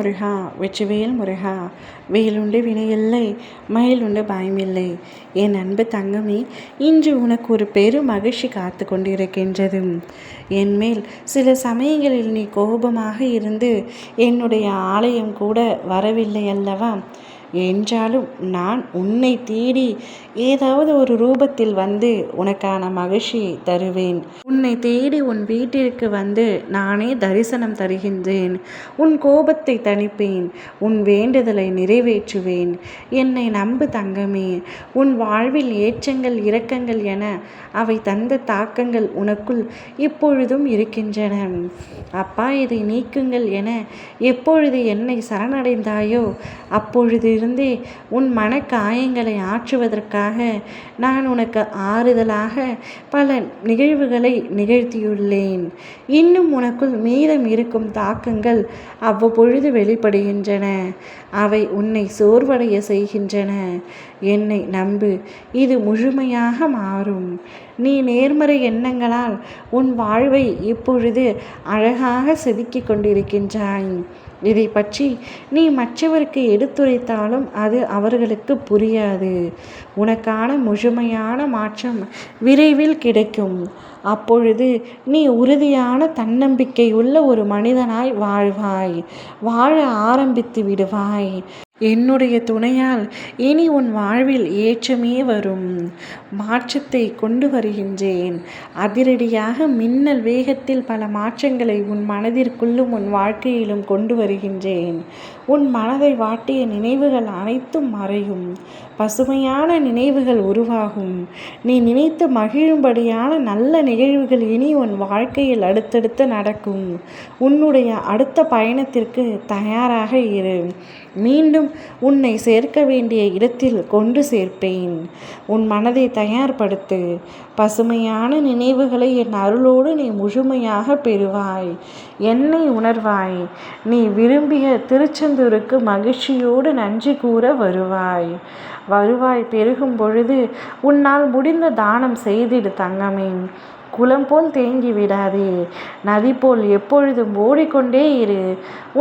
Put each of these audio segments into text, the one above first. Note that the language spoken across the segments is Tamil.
முருகா வெற்றிவேல் முருகா. வேலுண்டு வினையில்லை, மயிலுண்டு பயமில்லை. என் அன்பு தங்கமே, இன்று உனக்கு ஒரு பெரு மகிழ்ச்சி காத்து கொண்டிருக்கின்றது. என்மேல் சில சமயங்களில் நீ கோபமாக இருந்து என்னுடைய ஆலயம் கூட வரவில்லை அல்லவா? என்றாலும் நான் உன்னை தேடி ஏதாவது ஒரு ரூபத்தில் வந்து உனக்கான மகிழ்ச்சியை தருவேன். உன்னை தேடி உன் வீட்டிற்கு வந்து நானே தரிசனம் தருகின்றேன். உன் கோபத்தை தணிப்பேன். உன் வேண்டுதலை நிறைவேற்றுவேன். என்னை நம்பு தங்கமே. உன் வாழ்வில் ஏற்றங்கள் இரக்கங்கள் என அவை தந்த தாக்கங்கள் உனக்குள் இப்பொழுதும் இருக்கின்றன. அப்பா, இதை நீக்குங்கள் என எப்பொழுது என்னை சரணடைந்தாயோ அப்பொழுது இருந்தே உன் மன காயங்களை ஆற்றுவதற்காக நான் உனக்கு ஆறுதலாக பல நிகழ்வுகளை நிகழ்த்தியுள்ளேன். இன்னும் உனக்குள் மீதம் இருக்கும் தாக்கங்கள் அவ்வப்பொழுது வெளிப்படுகின்றன. அவை உன்னை சோர்வடைய செய்கின்றன. என்னை நம்பு, இது முழுமையாக மாறும். நீ நேர்மறை எண்ணங்களால் உன் வாழ்வை இப்பொழுது அழகாக செதுக்கிக் கொண்டிருக்கின்றாய். இதை பற்றி நீ மற்றவருக்கு எடுத்துரைத்தாலும் அது அவர்களுக்கு புரியாது. உனக்கான முழுமையான மாற்றம் விரைவில் கிடைக்கும். அப்பொழுது நீ உறுதியான தன்னம்பிக்கை உள்ள ஒரு மனிதனாய் வாழ்வாய். வாழ ஆரம்பித்து விடுவாய். என்னுடைய துணையால் இனி உன் வாழ்வில் ஏற்றமே வரும். மாற்றத்தை கொண்டு வருகின்றேன். அதிரடியாக மின்னல் வேகத்தில் பல மாற்றங்களை உன் மனதிற்குள்ளும் உன் வாழ்க்கையிலும் கொண்டு வருகின்றேன். உன் மனதை வாட்டிய நினைவுகள் அனைத்தும் மறையும். பசுமையான நினைவுகள் உருவாகும். நீ நினைத்து மகிழும்படியான நல்ல நிகழ்வுகள் இனி உன் வாழ்க்கையில் அடுத்தடுத்து நடக்கும். உன்னுடைய அடுத்த பயணத்திற்கு தயாராக இரு. மீண்டும் உன்னை சேர்க்க வேண்டிய இடத்தில் கொண்டு சேர்ப்பேன். உன் மனதை தயார்படுத்து. பசுமையான நினைவுகளை என் அருளோடு நீ முழுமையாக பெறுவாய். என்னை உணர்வாய். நீ விரும்பிய திருச்செந்தூருக்கு மகிழ்ச்சியோடு நன்றி கூற வருவாய். பெருகும் பொழுது உன்னால் முடிந்த தானம் செய்திடு தங்கமே. குளம் போல் தேங்கி விடாதே. நதி போல் எப்பொழுதும் ஓடிக்கொண்டே இரு.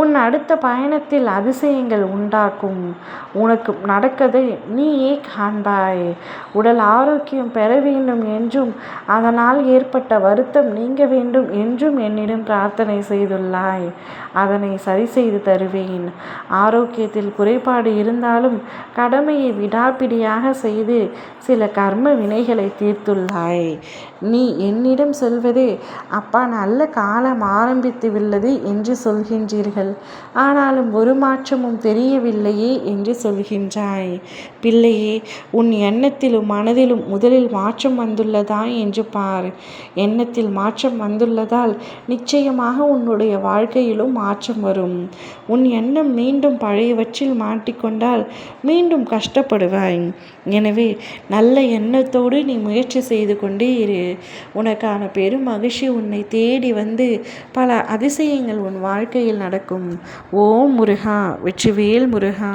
உன் அடுத்த பயணத்தில் அதிசயங்கள் உண்டாக்கும். உனக்கு நடக்கதை நீயே காண்பாய். உடல் ஆரோக்கியம் பெற வேண்டும் என்றும் அதனால் ஏற்பட்ட வருத்தம் நீங்க வேண்டும் என்றும் என்னிடம் பிரார்த்தனை செய்துள்ளாய். அதனை சரி செய்து தருவேன். ஆரோக்கியத்தில் குறைபாடு இருந்தாலும் கடமையை விடாப்பிடியாக செய்து சில கர்ம வினைகளை தீர்த்துள்ளாய். நீ என்னிடம் சொல்வது, அப்பா, நல்ல காலம் ஆரம்பித்துள்ளது என்று சொல்கின்றீர்கள். ஆனாலும் ஒரு மாற்றமும் தெரியவில்லையே என்று சொல்கின்றாய். பிள்ளையே, உன் எண்ணத்திலும் மனதிலும் முதலில் மாற்றம் வந்துள்ளதா என்று பார். எண்ணத்தில் மாற்றம் வந்துள்ளதால் நிச்சயமாக உன்னுடைய வாழ்க்கையிலும் மாற்றம் வரும். உன் எண்ணம் மீண்டும் பழையவற்றில் மாட்டிக்கொண்டால் மீண்டும் கஷ்டப்படுவாய். எனவே நல்ல எண்ணத்தோடு நீ முயற்சி செய்து கொண்டே இரு. உனக்கான பெரும் மகிழ்ச்சி உன்னை தேடி வந்து பல அதிசயங்கள் உன் வாழ்க்கையில் நடக்கும். ஓம் முருகா வெற்றிவேல் முருகா.